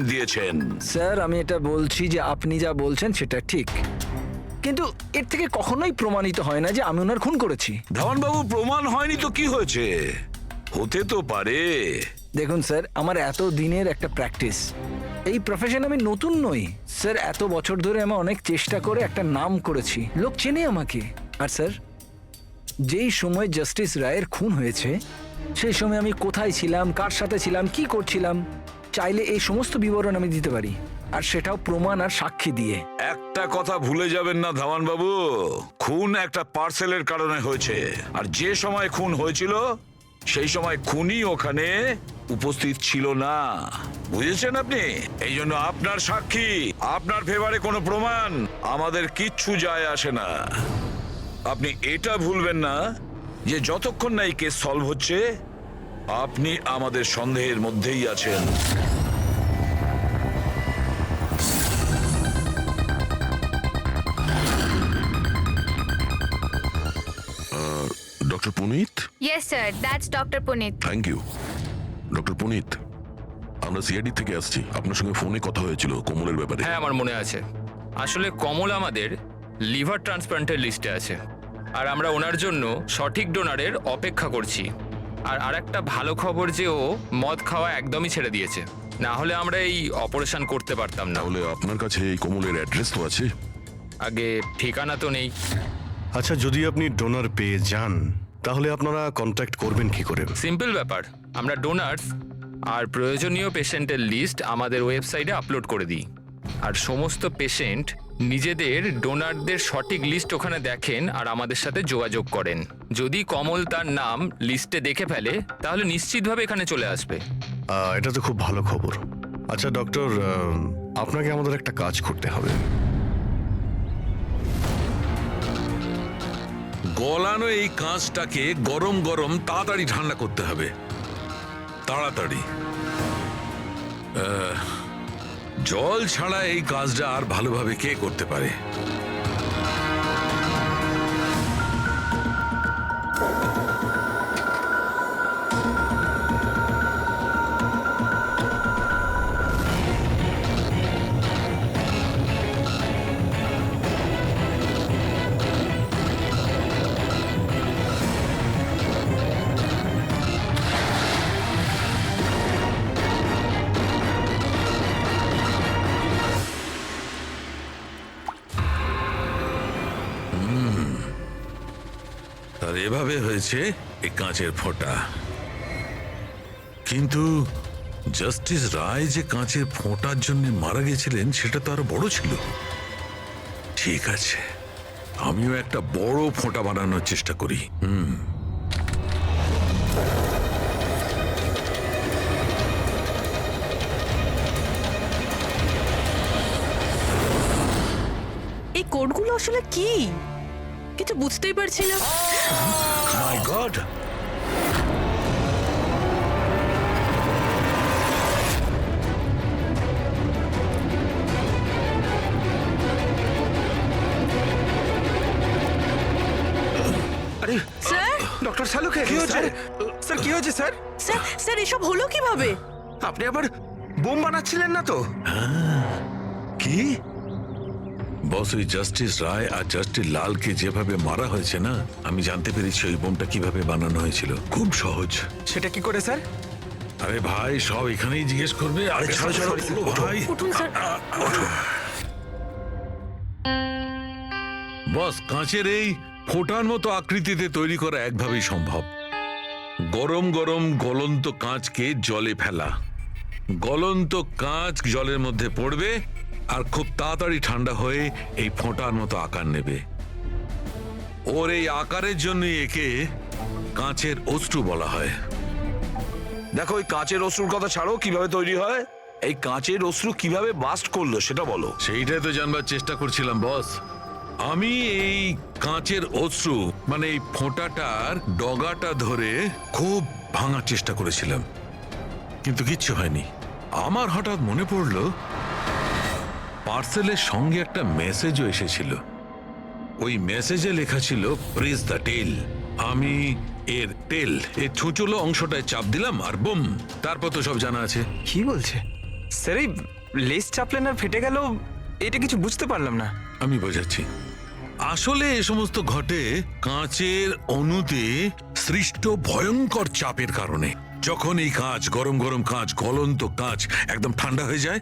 দিয়েছেন। স্যার আমি এটা বলছি যে আপনি যা বলছেন সেটা ঠিক, কিন্তু এর থেকে কখনোই প্রমাণিত হয় না যে আমি ওনার খুন করেছি। ধাওয়ানবাবু, প্রমাণ হয়নি তো কি হয়েছে? হতে তো পারে। দেখুন স্যার, আমার এত দিনের একটা প্র্যাকটিস, এই প্রফেশন আমি নতুন নই স্যার। এত বছর ধরে আমি অনেক চেষ্টা করে একটা নাম করেছি, লোক চেনে আমাকে। আর স্যার, যেই সময় জাস্টিস রায়ের খুন হয়েছে সেই সময় আমি কোথায় ছিলাম, কার সাথে ছিলাম, কি করছিলাম, চাইলে এই সমস্ত বিবরণ আমি দিতে পারি, আর সেটাও প্রমাণ আর সাক্ষী দিয়ে। একটা কথা ভুলে যাবেন না ধাওয়ানবাবু, খুন একটা পার্সেলের কারণে হয়েছে, আর যে সময় খুন হয়েছিল সেই সময় খুনি ওখানে উপস্থিত ছিল না, বুঝেছেন আপনি? এই জন্য আপনার সাক্ষী, আপনার ফেভারে কোনো প্রমাণ আমাদের কিচ্ছু যায় আসে না। আপনি এটা ভুলবেন না যে যতক্ষণ না এই কেস সলভ হচ্ছে আপনি আমাদের সন্দেহের মধ্যেই আছেন। Doctor Punit. Yes, sir. That's Dr. Punit. Thank you. Doctor Punit, আমরা সিআইডি থেকে আসছি, আপনার সঙ্গে ফোনে কথা হয়েছিল কমলের ব্যাপারে। হ্যাঁ, আমার মনে আছে। আসলে কমল আমাদের লিভার ট্রান্সপ্লান্টের লিস্টে আছে, আর আমরা ওনার জন্য সঠিক ডোনারের অপেক্ষা করছি। আর আরেকটা ভালো খবর যে ও মদ খাওয়া একদমই ছেড়ে দিয়েছে, না হলে আমরা এই অপারেশন করতে পারতাম না। তাহলে আপনার কাছে এই কমলের অ্যাড্রেস তো আছে? আগে ঠিকানা তো নেই। আচ্ছা, যদি আপনি ডোনার পেয়ে যান তাহলে আপনারা কন্ট্যাক্ট করবেন কি করে? সিম্পল ব্যাপার, আমরা ডোনার্স আর প্রয়োজনীয় পেশেন্টের লিস্ট আমাদের ওয়েবসাইটে আপলোড করে দিই, আর সমস্ত পেশেন্ট নিজেদের ডোনারদের সঠিক লিস্ট ওখানে দেখেন আর আমাদের সাথে যোগাযোগ করেন। যদি কমল তার নাম লিস্টে দেখে ফেলে তাহলে নিশ্চিতভাবে এখানে চলে আসবে। এটা তো খুব ভালো খবর। আচ্ছা ডক্টর, আপনাকে আমাদের একটা কাজ করতে হবে। গলানো এই কাঁচটাকে গরম গরম তাড়াতাড়ি ঠান্ডা করতে হবে, তাড়াতাড়ি। জল ছাড়া এই কাজটা আর ভালোভাবে কে করতে পারে? আর এভাবে হয়েছে এই কাঁচের ফোঁটা। কিন্তু জাস্টিস রায় যে কাঁচের ফোঁটার জন্য মারা গেছিলেন সেটা তো আরো বড় ছিল। ঠিক আছে, আমিও একটা বড় ফোঁটা বানানোর চেষ্টা করি। এই কোডগুলো আসলে কি, কিছু বুঝতেই পারছি না। মাই গড! আরে স্যার, ডক্টর শালুকে কি হয়েছে? স্যার কি হয়েছে স্যার? স্যার, স্যার এসব হলো কিভাবে? আপনি আবার বোম বানাচ্ছিলেন না তো? কি বস, ওই জাস্টিস রায় আর জাস্টিস লালকে যেভাবে মারা হয়েছে না, আমি জানতে পেরেছি ওই বোমটা কিভাবে বানানো হয়েছিল। খুব সহজ। সেটা কি করে স্যার? আরে ভাই, সব এখানেই জিজ্ঞেস করবে। আরে ছাড়ো ছাড়ো, ভাই উঠুন স্যার। বস, কাঁচের এই ফোঁটার মতো আকৃতিতে তৈরি করা একভাবেই সম্ভব। গরম গরম গলন্ত কাঁচকে জলে ফেলা, গলন্ত কাঁচ জলের মধ্যে পড়বে আর খুব তাড়াতাড়ি ঠান্ডা হয়ে এই ফোঁটার মতো আকার নেবে। ওর এই আকারের জন্য একে কাঁচের অশ্রু বলা হয়। দেখো, ওই কাঁচের অশ্রুর কথা ছাড়ো, কিভাবে তৈরি হয়? এই কাঁচের অশ্রু কিভাবে বাস্ট করলো সেটা বলো। সেইটাই তো জানবার চেষ্টা করছিলাম বস। আমি এই কাঁচের অশ্রু মানে এই ফোঁটাটার ডগাটা ধরে খুব ভাঙার চেষ্টা করেছিলাম, কিন্তু কিচ্ছু হয়নি। আমার হঠাৎ মনে পড়লো পার্সেলের সঙ্গে একটা মেসেজও এসেছিল। ওই মেসেজে লেখা ছিল প্রেস দ্য টেল। আমি এর টেল, এর ছুঁচলো অংশটায় চাপ দিলাম আর বুম, তারপর তো সব জানা আছে। কি বলছে? স্যার এই লেস চাপলেন আর ফেটে গেল, এটা কিছু বুঝতে পারলাম না। আমি বোঝাচ্ছি। আসলে এ সমস্ত ঘটে কাঁচের অণুতে সৃষ্ট ভয়ঙ্কর চাপের কারণে। যখন এই কাঁচ, গরম গরম কাঁচ, গলন্ত কাঁচ একদম ঠান্ডা হয়ে যায়,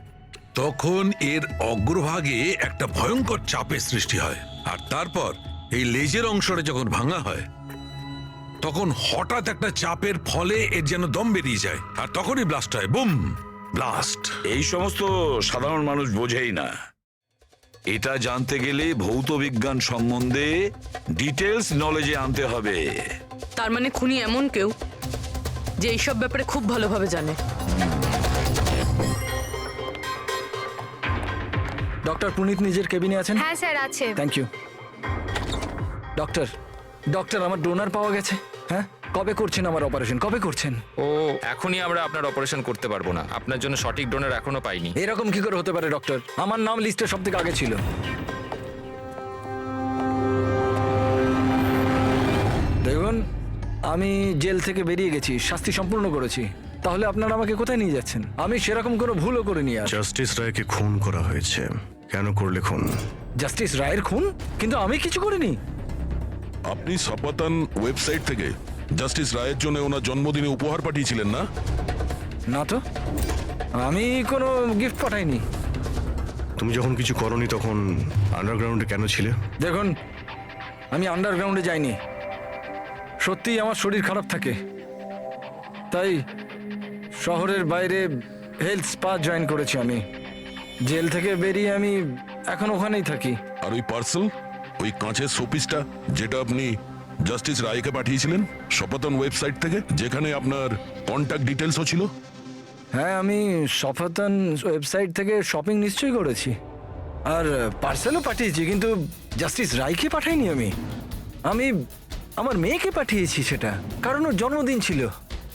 তখন এর অগ্রভাগে একটা ভয়ঙ্কর চাপের সৃষ্টি হয়। আর তারপর এই লেজের অংশটা যখন ভাঙা হয়, তখন হঠাৎ একটা চাপের ফলে এর যেন দম বেরিয়ে যায়, আর তখনই ব্লাস্ট হয়। Broom, blast. এই সমস্ত সাধারণ মানুষ বোঝেই না। এটা জানতে গেলে ভৌত বিজ্ঞান সম্বন্ধে ডিটেলস নলেজে আনতে হবে। তার মানে খুনি এমন কেউ যে এইসব ব্যাপারে খুব ভালোভাবে জানে। ডক্টর পুনিত নিজের কেবিনে আছেন? হ্যাঁ স্যার আছে। Thank you. ডক্টর, ডক্টর, আমার ডোনার পাওয়া গেছে। হ্যাঁ, কবে করছেন আমার অপারেশন? কবে করছেন? ও এখনই আমরা আপনার অপারেশন করতে পারবো না, আপনার জন্য সঠিক ডোনার এখনো পাইনি। এরকম কি করে হতে পারে ডক্টর? আমার নাম লিস্টে সব থেকে আগে ছিল। দেখুন, আমি জেল থেকে বেরিয়ে গেছি, শাস্তি সম্পূর্ণ করেছি। তাহলে আপনারা আমাকে কোথায় নিয়ে যাচ্ছেন? আমি সেরকম কোনো ভুলও করিনি। আর জাস্টিস রায়কে খুন করা হয়েছে। কেন করলে খুন? জাস্টিস রায়ের খুন? কিন্তু আমি কিছু করিনি। আপনি সপাতান ওয়েবসাইট থেকে জাস্টিস রায়ের জন্য ওনার জন্মদিনে উপহার পাঠিয়েছিলেন না? না তো, আমি কোনো গিফট পাঠাইনি। তুমি যখন কিছু করনি তখন আন্ডারগ্রাউন্ডে কেন ছিলে? দেখুন, আমি আন্ডারগ্রাউন্ডে যাইনি। সত্যিই আমার শরীর খারাপ থাকে, তাই শহরের বাইরে হেলথ স্পা জয়েন করেছি আমি। জেল থেকে বেরিয়ে আমি এখন ওখানেই থাকি। আর ওই পার্সেল, ওই কাঁচের শোপিসটা যেটা আপনি জাস্টিস রায়কে পাঠিয়েছিলেন সপাতান ওয়েবসাইট থেকে, যেখানে আপনার কন্ট্যাক্ট ডিটেলসও ছিল? হ্যাঁ, আমি সফাতন ওয়েবসাইট থেকে শপিং নিশ্চয়ই করেছি, আর পার্সেলও পাঠিয়েছি, কিন্তু জাস্টিস রায়কে পাঠাইনি। আমি আমার মেয়েকে পাঠিয়েছি সেটা, কারণ ওর জন্মদিন ছিল।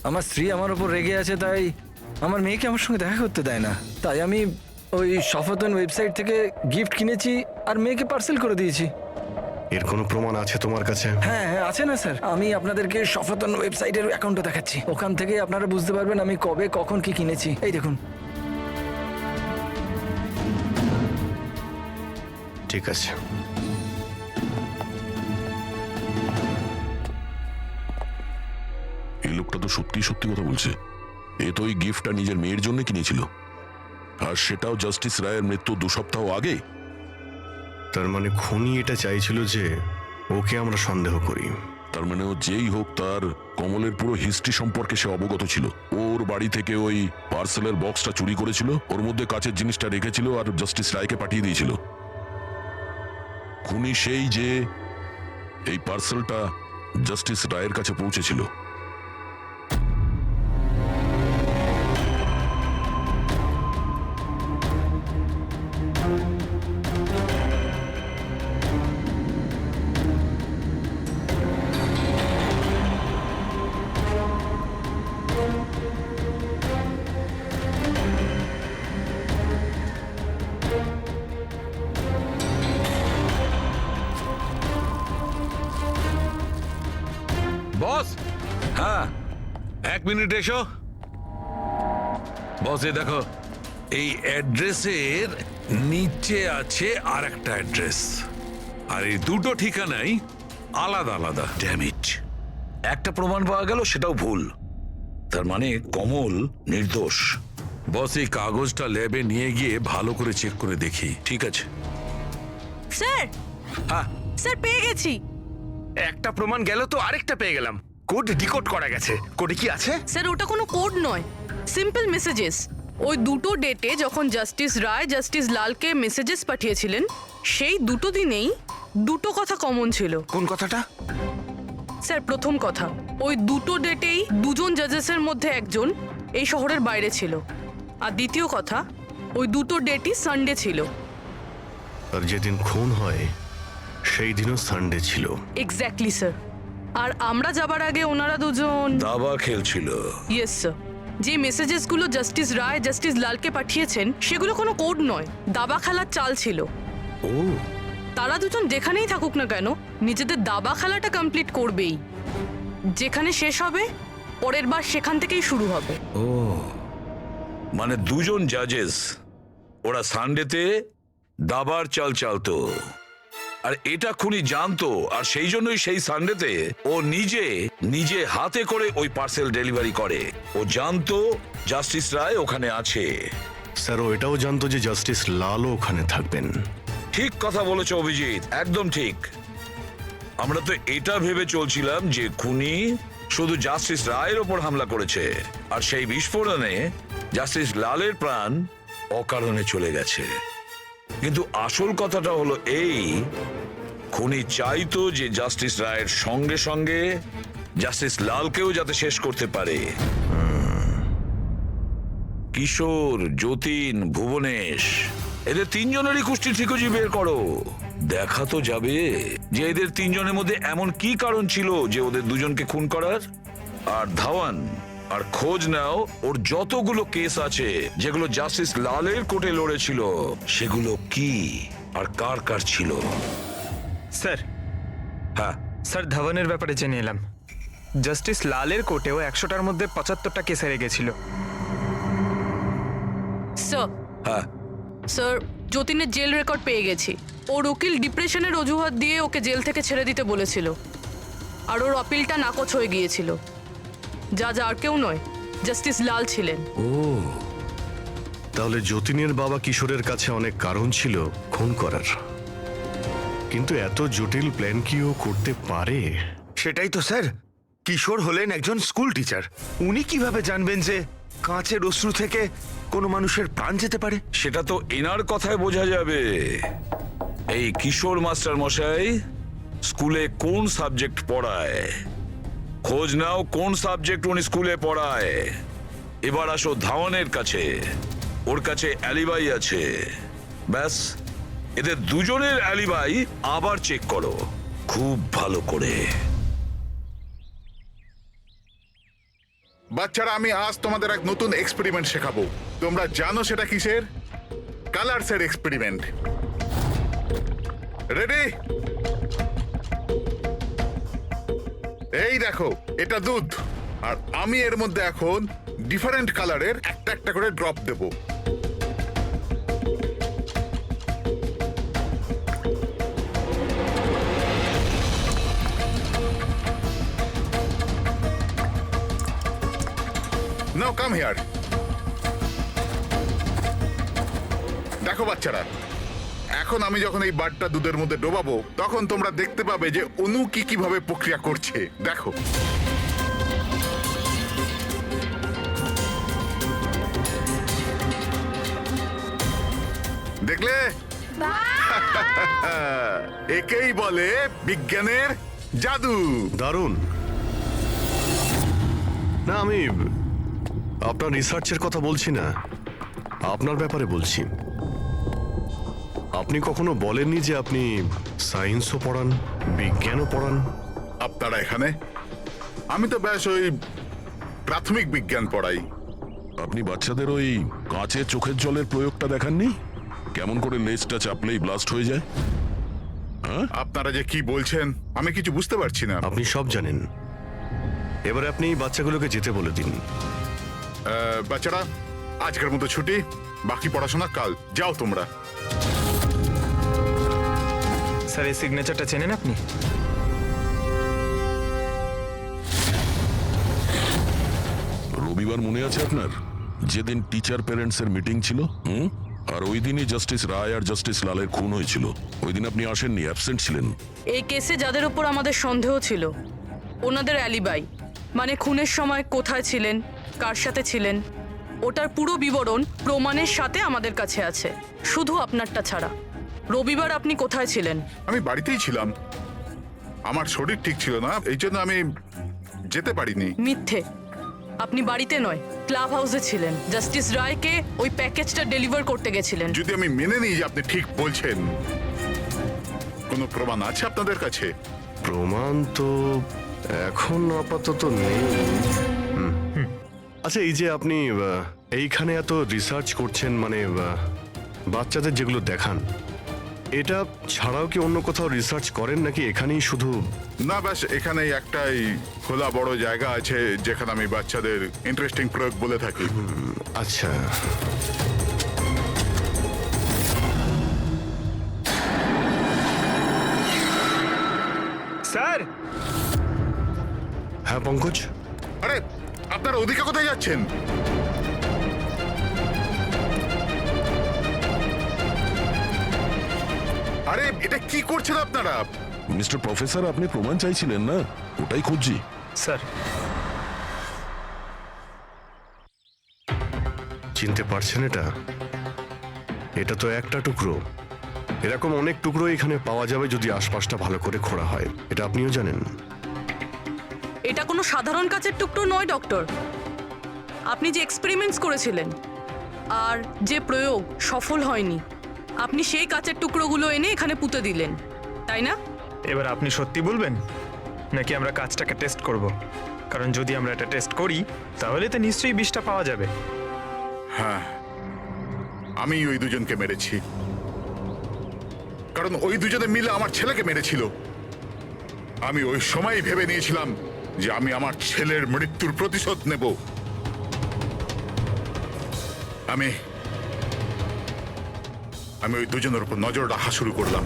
আমার স্ত্রী আমার ওপর রেগে আছে, তাই আমার মেয়েকে আমার সঙ্গে দেখা করতে দেয় না। তাই আমি ওই সফাতন ওয়েবসাইট থেকে গিফট কিনেছি আর মেয়েকে পার্সেল করে দিয়েছি। এর কোনো প্রমাণ আছে তোমার কাছে? হ্যাঁ হ্যাঁ, আছে না স্যার। আমি আপনাদেরকে সফাতন ওয়েবসাইটের অ্যাকাউন্টটা দেখাচ্ছি, ওখান থেকে আপনারা বুঝতে পারবেন আমি কবে কখন কি কিনেছি। এই দেখুন। ঠিক আছে। এই লোকটা তো সত্যি সত্যি কথা বলছে। এ তো ওই গিফটটা নিজের মেয়ের জন্য কিনেছিল, আর সেটাও জাস্টিস রায়ের মৃত্যু 2 সপ্তাহ আগে। তার মানে খুনি এটা চাইছিল যে ওকে আমরা সন্দেহ করি। তার মানে ও যেই হোক, তার কমলের পুরো হিস্ট্রি সম্পর্কে সে অবগত ছিল। ওর বাড়ি থেকে ওই পার্সেলের বক্সটা চুরি করেছিল, ওর মধ্যে কাচের জিনিসটা রেখেছিল আর জাস্টিস রায়কে পাঠিয়ে দিয়েছিল। খুনি সেই যে এই পার্সেলটা জাস্টিস রায়ের কাছে পৌঁছেছিল। বস, হ্যাঁ 1 মিনিট এসো। বস, এই দেখো, এই অ্যাড্রেসের নিচে আছে আর একটা অ্যাড্রেস, আর এই দুটো ঠিকানাই আলাদা আলাদা। ড্যামিট, একটা প্রমাণ পাওয়া গেল, সেটাও ভুল। তার মানে কমল নির্দোষ। বস, এই কাগজটা ল্যাবে নিয়ে গিয়ে ভালো করে চেক করে দেখি। ঠিক আছে। স্যার, হ্যাঁ, স্যার পেয়ে গেছি। একটা প্রমাণ গেল তো আরেকটা পেয়ে গেলাম। কোড ডিকোড করা গেছে। কোডে কি আছে? স্যার ওটা কোনো কোড নয়, সিম্পল মেসেজেস। ওই দুটো ডেটে যখন জাস্টিস রায় জাস্টিস লালকে মেসেজেস পাঠিয়েছিলেন, সেই দুটো দিনেই দুটো কথা কমন ছিল। কোন কথাটা? স্যার প্রথম কথা, ওই দুটো ডেটেই দুজন জাজেসের মধ্যে একজন এই শহরের বাইরে ছিল। আর দ্বিতীয় কথা, ওই দুটো ডেটই সানডে ছিল। আর যেদিন খুন হয় সেই দিনও সানডে ছিল। Exactly sir. আর আমরা যাবার আগে ওনারা দুজন দাবা খেলছিল। Yes sir. যে মেসেজেসগুলো জাস্টিস রায় জাস্টিস লালকে পাঠিয়েছেন সেগুলো কোনো কোড নয়, দাবা খেলার চাল ছিল। ও, তারা দুজন যেখানেই থাকুক না কেন নিজেদের দাবা খেলাটা কমপ্লিট করবেই। যেখানে শেষ হবে পরের বার সেখান থেকেই শুরু হবে। ও, মানে দুজন জাজেস, ওরা সানডেতে দাবার চাল চালতো, আর এটা খুনি জানতো, আর সেই জন্যই সেই সানডেতে ও নিজে হাতে করে ওই পার্সেল ডেলিভারি করে। ও জানতো জাস্টিস রায় ওখানে আছে। স্যার ও এটাও জানতো যে জাস্টিস লালও ওখানে থাকবেন। ঠিক কথা বলেছ অভিজিৎ, একদম ঠিক। আমরা তো এটা ভেবে চলছিলাম যে খুনি শুধু জাস্টিস রায়ের ওপর হামলা করেছে, আর সেই বিস্ফোরণে জাস্টিস লালের প্রাণ অকারণে চলে গেছে। কিন্তু আসল কথাটা হলো এই, খুনি চাইতো যে জাস্টিস রায়ের সঙ্গে সঙ্গে জাস্টিস লালকেও যাতে শেষ করতে পারে। কিশোর, যতীন, ভুবনেশ, এদের তিনজনেরই কুষ্টি ঠিকজি বের করো। দেখা তো যাবে যে এদের তিনজনের মধ্যে এমন কি কারণ ছিল যে ওদের দুজনকে খুন করার। আর ধাওয়ান, আর খোঁজ নাও ওর যতগুলো কেস আছে যেগুলো জাস্টিস লালের কোর্টে লড়েছিল, সেগুলো কি আর কার কার ছিল। স্যার, হ্যাঁ, স্যার ধাওয়ানের ব্যাপারে জেনে এলাম। জাস্টিস লালের কোর্টেও 100টার মধ্যে 75টা কেস হেরে গেছিল। স্যার, হ্যাঁ, স্যার যতীনের জেল রেকর্ড পেয়ে গেছি। ওর উকিল ডিপ্রেশনের অজুহাত দিয়ে ওকে জেল থেকে ছেড়ে দিতে বলেছিল, আর ওর আপিলটা নাকচ হয়ে গিয়েছিল। জাজ আর কেউ নয়, জাস্টিস লাল ছিলেন। তাহলে যতীনের বাবা কিশোরের কাছে অনেক কারণ ছিল খুন করার, কিন্তু এত জটিল প্ল্যান কি ও করতে পারে? সেটাই তো স্যার, কিশোর হলেন একজন স্কুল টিচার। উনি কিভাবে জানবেন যে কাঁচের অশ্রু থেকে কোনো মানুষের প্রাণ যেতে পারে? সেটা তো এনার কথায় বোঝা যাবে। এই কিশোর মাস্টার মশাই স্কুলে কোন সাবজেক্ট পড়ায়, খোঁজ নাও কোন সাবজেক্ট উনি স্কুলে পড়ায়। এবার আসো ধাওয়ানের কাছে, ওর কাছে অ্যালিবাই আছে। ব্যাস, এদের দুজনের অ্যালিবাই আবার চেক করো খুব ভালো করে। বাচ্চারা, আমি আজ তোমাদের এক নতুন এক্সপেরিমেন্ট শেখাবো। তোমরা জানো সেটা কিসের? কালারসের এক্সপেরিমেন্ট। রেডি? এই দেখো, এটা দুধ, আর আমি এর মধ্যে এখন ডিফারেন্ট কালারের একটা একটা করে drop Dev. Now come here. দেখো বাচ্চারা, এখন আমি যখন এই বারটা দুধের মধ্যে ডোবাবো, তখন তোমরা দেখতে পাবে যে অনু কিভাবে প্রক্রিয়া করছে। দেখো, দেখলে? একেই বলে বিজ্ঞানের জাদু। দারুণ না, আমি আপনার রিসার্চের কথা বলছি না, আপনার ব্যাপারে বলছি। আপনি কখনো বলেননি যে আপনি সায়েন্সও পড়ান, বিজ্ঞানও পড়ান? আপনারা এখানে? আমি তো ব্যাস ওই প্রাথমিক বিজ্ঞান পড়াই। আপনি বাচ্চাদের ওই কাঁচে চোখের জলের প্রয়োগটা দেখাননি? কেমন করে লেজটা চাপলেই ব্লাস্ট হয়ে যায়? আপনারা যে কি বলছেন আমি কিছু বুঝতে পারছি না। আপনি সব জানেন, এবারে আপনি বাচ্চাগুলোকে যেতে বলে দিন। বাচ্চারা, আজকের মতো ছুটি, বাকি পড়াশোনা কাল। যাও তোমরা। স্যার এই সিগনেচারটা চেনেন আপনি? রবিবার মনে আছে আপনার, যেদিন টিচার প্যারেন্টস এর মিটিং ছিল? আর ওই দিনই জাস্টিস রায় আর জাস্টিস লালের খুন হয়েছিল। ওই দিন আপনি আসেননি, অ্যাবসেন্ট ছিলেন। এই কেসে যাদের উপর আমাদের সন্দেহ ছিল, ওনাদের অ্যালিবাই, মানে খুনের সময় কোথায় ছিলেন, কার সাথে ছিলেন, ওটার পুরো বিবরণ প্রমাণের সাথে আমাদের কাছে আছে, শুধু আপনারটা ছাড়া। রবিবার আপনি কোথায় ছিলেন? আমি বাড়িতেই ছিলাম, আমার শরীর ঠিক ছিল না, এই জন্য আমি যেতে পারিনি। মিথ্যে, আপনি বাড়িতে নয়, ক্লাব হাউসে ছিলেন। জাস্টিস রায়কে ওই প্যাকেজটা ডেলিভার করতে গেছিলেন। যদি আমি মেনে নিই যে আপনি ঠিক বলছেন, কোনো প্রমাণ আছে আপনাদের কাছে? প্রমাণ তো এখন আপাতত নেই। আচ্ছা, এই যে আপনি এইখানে এত রিসার্চ করছেন, মানে বাচ্চাদের যেগুলো দেখান, এটা ছাড়াও কি অন্য কোথাও রিসার্চ করেন নাকি এখানেই শুধু? না, ব্যাস এখানেই একটাই খোলা বড় জায়গা আছে যেখানে আমি বাচ্চাদের ইন্টারেস্টিং প্রয়োগ বলে থাকি। আচ্ছা, স্যার হ্যাঁ পঙ্কজ, আরে আপনারা ওদিকে কোথায় যাচ্ছেন? আরে এটা কি করছেন আপনারা? মিস্টার প্রফেসর, আপনি প্রমাণ চাইছিলেন না? ওটাই খুঁজছি। স্যার চিনতে পারছেন এটা? এটা তো একটা টুকরো। এরকম অনেক টুকরো এখানে পাওয়া যাবে যদি আশপাশটা ভালো করে খোঁড়া হয়। এটা আপনিও জানেন। এটা কোনো সাধারণ কাচের টুকরো নয় ডক্টর। আপনি যে এক্সপেরিমেন্টস করেছিলেন আর যে প্রয়োগ সফল হয়নি, আপনি সেই কাচের টুকরোগুলো এনে এখানে পুঁতে দিলেন, তাই না? এবার আপনি সত্যি বলবেন নাকি আমরা কাজটাকে টেস্ট করব? কারণ যদি আমরা এটা টেস্ট করি তাহলে তো নিশ্চয়ই বিষটা পাওয়া যাবে। হ্যাঁ, আমি ওই দুজনকে মেরেছি, কারণ ওই দুজনে মিলে আমার ছেলেকে মেরেছিল। আমি ওই সময় ভেবে নিয়েছিলাম যে আমি আমার ছেলের মৃত্যুর প্রতিশোধ নেব। আমি ওই দুজনের উপর নজর রাখা শুরু করলাম।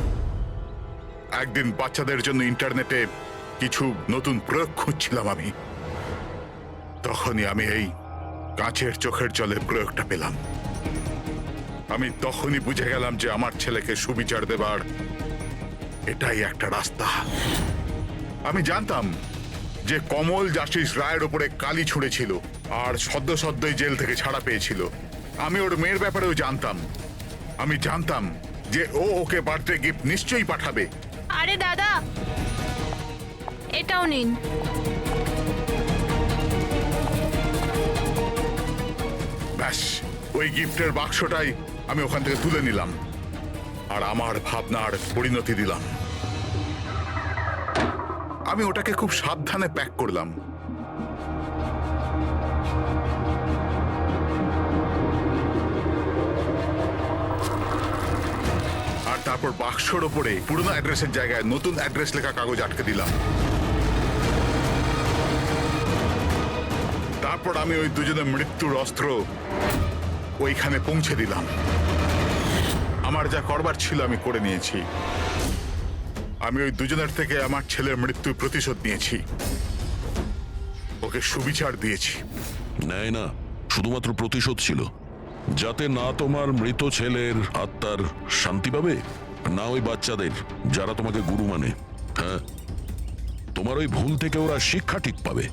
একদিন বাচ্চাদের জন্য ইন্টারনেটে কিছু নতুন প্রয়োগ খুঁজছিলাম আমি। তখনই আমি এই কাঁচের চোখের জলের প্রয়োগটা পেলাম। আমি তখনই বুঝে গেলাম যে আমার ছেলেকে সুবিচার দেবার এটাই একটা রাস্তা। আমি জানতাম যে কমল জাস্টিস রায়ের ওপরে কালি ছুঁড়েছিল আর সদ্য সদ্যই জেল থেকে ছাড়া পেয়েছিল। আমি ওর মেয়ের ব্যাপারেও জানতাম। আমি জানতাম যে ও ওকে বার্থডে গিফট নিশ্চয়ই পাঠাবে। আরে দাদা, এটাও নিন। ব্যাস, ওই গিফটের বাক্সটাই আমি ওখান থেকে তুলে নিলাম আর আমার ভাবনার পরিণতি দিলাম। আমি ওটাকে খুব সাবধানে প্যাক করলাম। আর তারপর বাক্সর ওপরে পুরনো অ্যাড্রেসের জায়গায় নতুন অ্যাড্রেস লেখা কাগজ আটকে দিলাম। তারপর আমি ওই দুজনের মৃত্যুর অস্ত্র ওইখানে পৌঁছে দিলাম। আমার যা করবার ছিল আমি করে নিয়েছি। আমি ওই দুজনের থেকে আমার ছেলের মৃত্যুর প্রতিশোধ নিয়েছি, ওকে সুবিচার দিয়েছি। নেয় না, শুধুমাত্র প্রতিশোধ ছিল, যাতে না তোমার মৃত ছেলের আত্মার শান্তি পাবে, না ওই বাচ্চাদের যারা তোমাকে গুরু মানে। হ্যাঁ, তোমার ওই ভুল থেকে ওরা শিক্ষা ঠিক পাবে।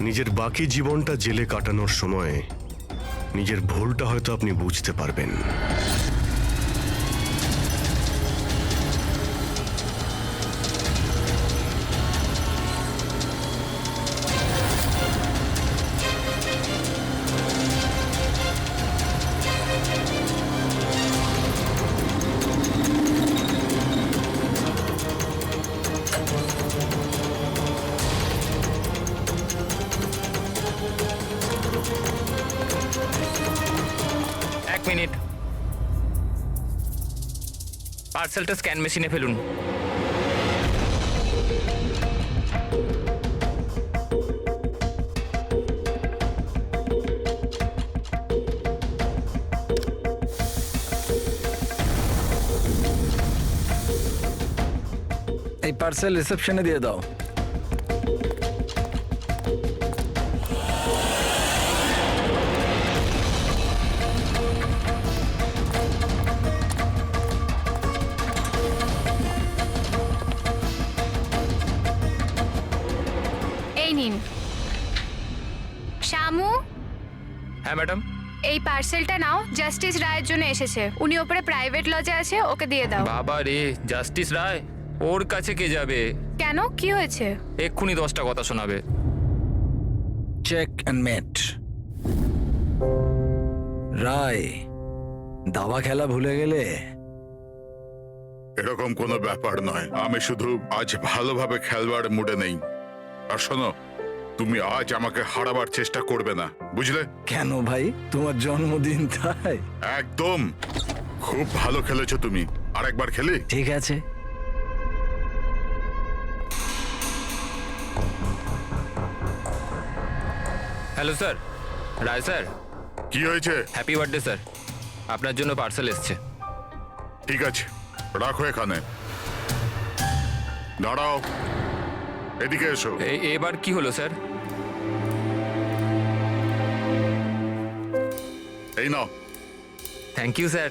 নিজের বাকি জীবনটা জেলে কাটানোর সময় নিজের ভুলটা হয়তো আপনি বুঝতে পারবেন। এক মিনিট, পার্সেলটা স্ক্যান মেশিনে ফেলুন। এই পার্সেল রিসেপশনে দিয়ে দাও। এই নিন। শামু, হ্যাঁ ম্যাডাম। এই পার্সেলটা নাও, জাস্টিস রায়ের জন্য এসেছে। উনি ওপরে প্রাইভেট লজে আছে, ওকে দিয়ে দাও। বাবা রে, জাস্টিস রায়? ওর কাছে কে যাবে? কেন, কি হয়েছে? এক্ষুনি 10টা কথা শোনাবে। চেক অ্যান্ড মেট। রায়, দাবা খেলা ভুলে গেলে? এরকম কোনো ব্যাপার নয়, আমি শুধু আজ ভালোভাবে খেলবার মুডে নেই। আর শোনো, তুমি আজ আমাকে হারাবার চেষ্টা করবে না, বুঝলে? কেন ভাই, তোমার জন্মদিন তাই? একদম। খুব ভালো খেলেছো তুমি, আরেকবার খেলে। ঠিক আছে। হ্যালো স্যার, রায় স্যার, কি হয়েছে? Happy birthday sir. আপনার জন্য পার্সেল এসছে। ঠিক আছে, রাখো এখানে। দাঁড়াও, এদিকে এসো। এবার কি হলো স্যার? এই নাও। Thank you sir,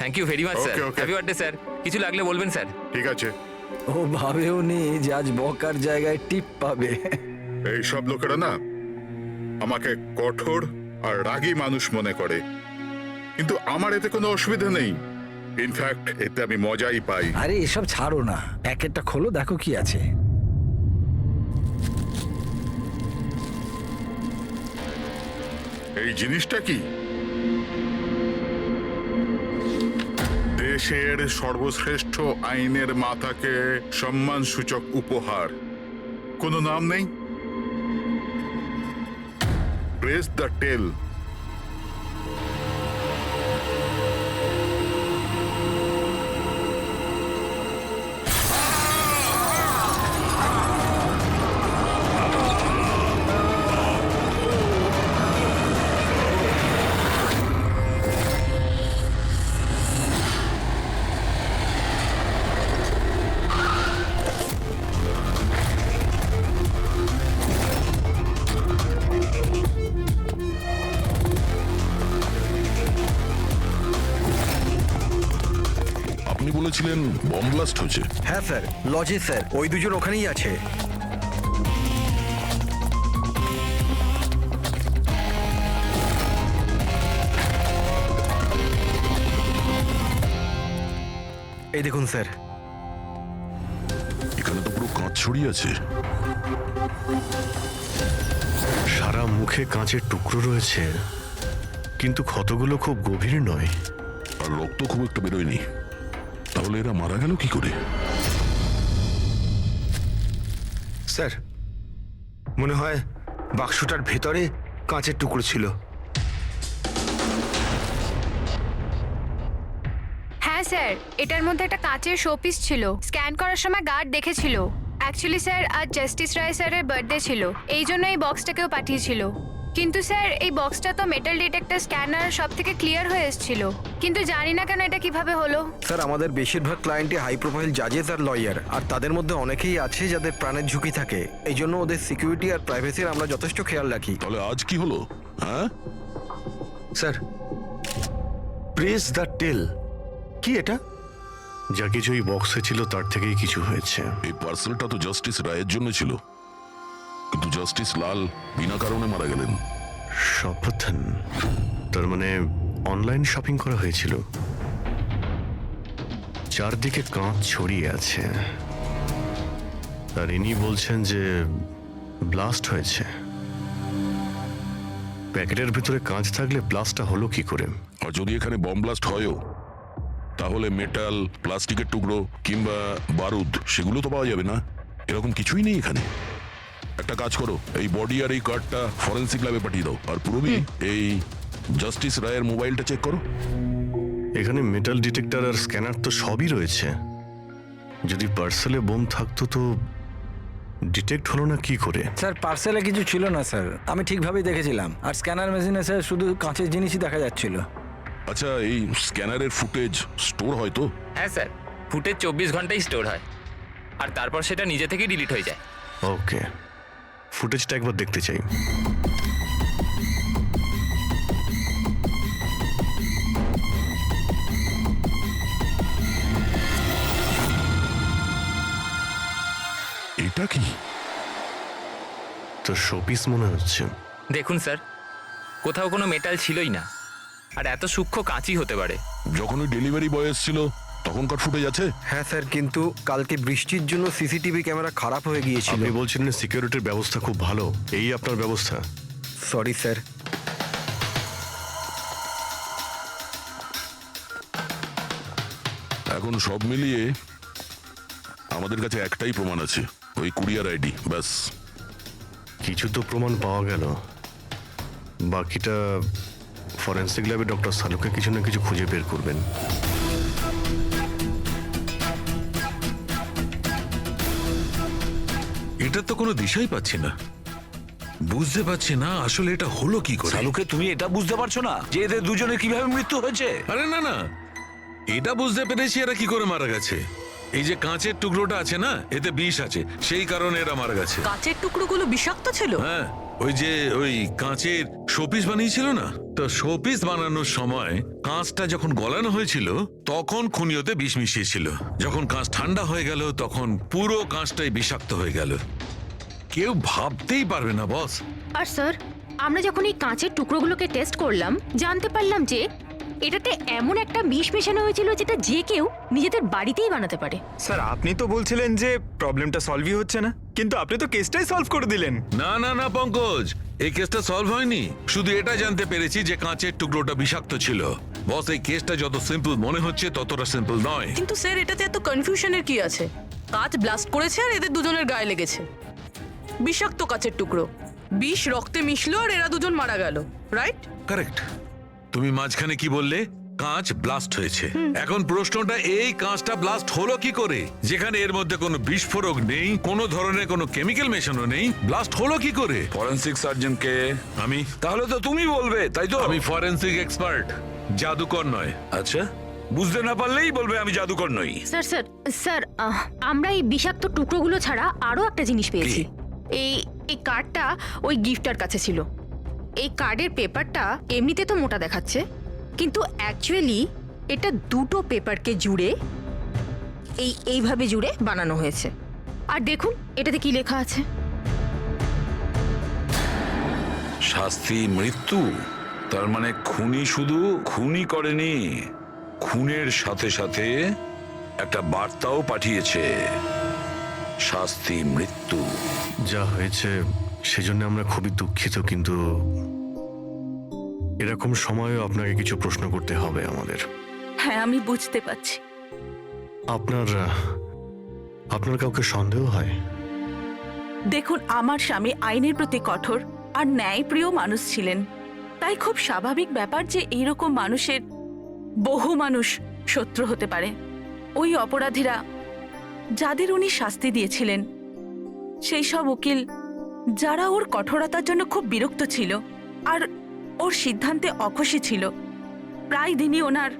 thank you very much sir. Okay, okay. Happy birthday sir. কিছু লাগলে বলবেন স্যার। ঠিক আছে। ও ভাবেও নি যে আজ বকার জায়গায় টিপ পাবে। এই সব লোকেরা না আমাকে কঠোর আর রাগী মানুষ মনে করে, কিন্তু আমার এতে কোনো অসুবিধা নেই। ইনফ্যাক্ট এতে আমি মজাই পাই। আরে এসব ছাড়ো না, প্যাকেটটা খোলো, দেখো কি আছে। এই জিনিসটা কি? দেশের সর্বশ্রেষ্ঠ আইনের মাথাকে সম্মানসূচক উপহার। কোনো নাম নেই? প্রেস দ্য টেল। আপনি বলেছিলেন বম ব্লাস্ট হয়েছে। হ্যাঁ স্যার, লজে স্যার, ওই দুজন ওখানেই আছে। এই দেখুন স্যার। এখানে তো পুরো কাঁচ ছড়িয়ে আছে। সারা মুখে কাঁচের টুকরো রয়েছে, কিন্তু ক্ষতগুলো খুব গভীর নয়। আর রক্ত খুব একটা বেরোয়নি। তাহলে এরা মারা গেল কি করে? স্যার, মনে হয় বাক্সটার ভেতরে কাঁচের টুকরো ছিল। হ্যাঁ স্যার, এটার মধ্যে একটা কাঁচের শোপিস ছিল। স্ক্যান করার সময় গার্ড দেখেছিল। অ্যাকচুয়ালি স্যার, আজ জাস্টিস রায় স্যারের বার্থডে ছিল, এই জন্য এই বক্সটাকেও পাঠিয়েছিল। কিন্তু স্যার, এই বক্সটা তো মেটাল ডিটেক্টর স্ক্যানার সব থেকে ক্লিয়ার হয়ে এসেছিল, কিন্তু জানি না কেন এটা কিভাবে হলো। স্যার, আমাদের বেশিরভাগ ক্লায়েন্টই হাই প্রোফাইল জাজেস আর লয়ার, আর তাদের মধ্যে অনেকেই আছে যাদের প্রাণের ঝুঁকি থাকে। এই জন্য ওদের সিকিউরিটি আর প্রাইভেসির আমরা যথেষ্ট খেয়াল রাখি। তাহলে আজ কি হলো? হ্যাঁ স্যার, প্রেস দ্য টেল কি এটা? যা কিছু এই বক্সে ছিল তার থেকেই কিছু হয়েছে। এই পার্সেলটা তো জাস্টিস রায়ের জন্য ছিল, কিন্তু জাস্টিস লাল বিনা কারণে মারা গেলেন। শপথন, তার মানে অনলাইন শপিং করা হয়েছিল। চারদিকে কাঁচ ছড়িয়ে আছে, আর ইনি বলছেন যে ব্লাস্ট হয়েছে। প্যাকেটের ভিতরে কাঁচ থাকলে ব্লাস্টটা হলো কি করে? আর যদি এখানে বম ব্লাস্ট হয়ও, তাহলে মেটাল, প্লাস্টিকের টুকরো কিংবা বারুদ সেগুলো তো পাওয়া যাবে না। এরকম কিছুই নেই এখানে। একটা কাজ করো, এই বডি আর এই কার্ডটা ফরেন্সিক ল্যাবে পাঠিয়ে দাও। আর পুরবি, এই জাস্টিস রায়ের মোবাইলটা চেক করো। এখানে মেটাল ডিটেক্টর আর স্ক্যানার তো সবই রয়েছে। যদি পার্সেলে বোম থাকতো তো ডিটেক্ট হলো না কি করে? স্যার, পার্সেলে কিছু ছিল না স্যার, আমি ঠিকভাবেই দেখেছিলাম। আর স্ক্যানার মেশিনে স্যার শুধু কাঁচের জিনিসই দেখা যাচ্ছিল। আচ্ছা, এই স্ক্যানারের ফুটেজ স্টোর হয় তো? হ্যাঁ স্যার, ফুটেজ 24 ঘন্টাই স্টোর হয়, আর তারপর সেটা নিজে থেকেই ডিলিট হয়ে যায়। ওকে, ফুটেজটা একবার দেখতে চাই। এটা কি? তো শোপিস মনে হচ্ছে। দেখুন স্যার, কোথাও কোনো মেটাল ছিলই না, আর এত সূক্ষ্ম কাঁচই হতে পারে। যখন ওই ডেলিভারি বয় এসেছিল তখনকার ফুটেজ আছে? হ্যাঁ স্যার, কিন্তু কালকে বৃষ্টির জন্য সিসিটিভি ক্যামেরা খারাপ হয়ে গিয়েছিল। আপনি বলছিলেন সিকিউরিটির ব্যবস্থা খুব ভালো, এই আপনার ব্যবস্থা? Sorry sir. এখন সব মিলিয়ে আমাদের কাছে একটাই প্রমাণ আছে, ওই কুরিয়ার আইডি, ব্যাস। কিছু তো প্রমাণ পাওয়া গেল, বাকিটা ফরেন্সিক ল্যাবে ডক্টর সালুকে কিছু না কিছু খুঁজে বের করবেন। এটা তো কোনো দিশাই পাচ্ছি না, বুঝতে পারছি না আসলে এটা হলো কি করে। সালুকে তুমি এটা বুঝতে পারছো না যে এদের দুজনের কিভাবে মৃত্যু হয়েছে? আরে না না, এটা বুঝতে পেরেছি এরা কি করে মারা গেছে। এই যে কাঁচের টুকরোটা আছে না, এতে বিষ আছে, সেই কারণে এরা মারা গেছে। কাচের টুকরোগুলো বিষাক্ত ছিল? হ্যাঁ, ওই কাঁচের শোপিস বানিয়েছিল না, তো শোপিস বানানোর সময় কাঁচটা যখন গলানো হয়েছিল তখন খুনি ওতে বিষ মিশিয়েছিল। যখন কাঁচ ঠান্ডা হয়ে গেল তখন পুরো কাঁচটাই বিষাক্ত হয়ে গেল। কেউ ভাবতেই পারবে না বস। আর স্যার, আমরা যখন এই কাঁচের টুকরোগুলোকে টেস্ট করলাম জানতে পারলাম যে এটাতে এমন একটা বিষ মেশানো হয়েছিল যেটা যে কেউ নিজেদের বাড়িতেই বানাতে পারে। স্যার আপনি তো বলছিলেন যে প্রবলেমটা সলভই হচ্ছে না, কিন্তু আপনি তো কেসটাই সলভ করে দিলেন। না না না পঙ্কজ, এই কেসটা সলভ হয়নি। শুধু এটা জানতে পেরেছি যে কাঁচের টুকরোটা বিষাক্ত ছিল। বস, এই কেসটা যত সিম্পল মনে হচ্ছে ততটা সিম্পল নয়। কিন্তু স্যার এটাতে এত কনফিউশনের কি আছে? কাঁচ ব্লাস্ট করেছে আর এদের দুজনের গায়ে লেগেছে। বিষাক্ত কাঁচের টুকরো, বিষ রক্তে মিশলো আর এরা দুজন মারা গেল, রাইট? কারেক্ট। তুমি মাঝখানে কি বললে? কাঁচ ব্লাস্ট হয়েছে। এখন প্রশ্নটা, এই কাঁচটা ব্লাস্ট হলো কি করে? যেখানে এর মধ্যে কোনো বিস্ফোরক নেই, কোনো ধরনের কোনো কেমিক্যাল মেশানো নেই, ব্লাস্ট হলো কি করে? ফরেন্সিক সার্জনকে আমি? তাহলে তো তুমি বলবে, তাই তো? আমি ফরেন্সিক এক্সপার্ট, জাদুকর নয়। আচ্ছা, বুঝতে না পারলেই বলবে আমি জাদুকর নই। স্যার স্যার স্যার, আমরা এই বিষাক্ত টুকরোগুলো ছাড়া আরো একটা জিনিস পেয়েছি। এই এই কার্ডটা ওই গিফটার কাছে ছিল। এই কার্ডের পেপারটা এমনিতে তো মোটা দেখাচ্ছে, কিন্তু অ্যাকচুয়ালি এটা দুটো পেপারকে জুড়ে এইভাবে জুড়ে বানানো হয়েছে। আর দেখুন এটাতে কি লেখা আছে। শাস্তি মৃত্যু। তার মানে খুনি শুধু খুনই করেনি, খুনের সাথে সাথে একটা বার্তাও পাঠিয়েছে, শাস্তি মৃত্যু। যা হয়েছে সেজন্য আমরা খুবই দুঃখিত, কিন্তু এরকম সময়ও আপনাকে কিছু প্রশ্ন করতে হবে আমাদের। হ্যাঁ, আমি বুঝতে পারছি। আপনার কাউকে সন্দেহ হয়? দেখুন, আমার স্বামী আইনের প্রতি কঠোর আর ন্যায়প্রিয় মানুষ ছিলেন, তাই খুব স্বাভাবিক ব্যাপার যে এইরকম মানুষের বহু মানুষ শত্রু হতে পারে। ওই অপরাধীরা যাদের উনি শাস্তি দিয়েছিলেন, সেই সব উকিল যারা ওর কঠোরতার জন্য খুব বিরক্ত ছিল আর ওর সিদ্ধান্তে অখুশি ছিল, প্রায় দিনই ওনার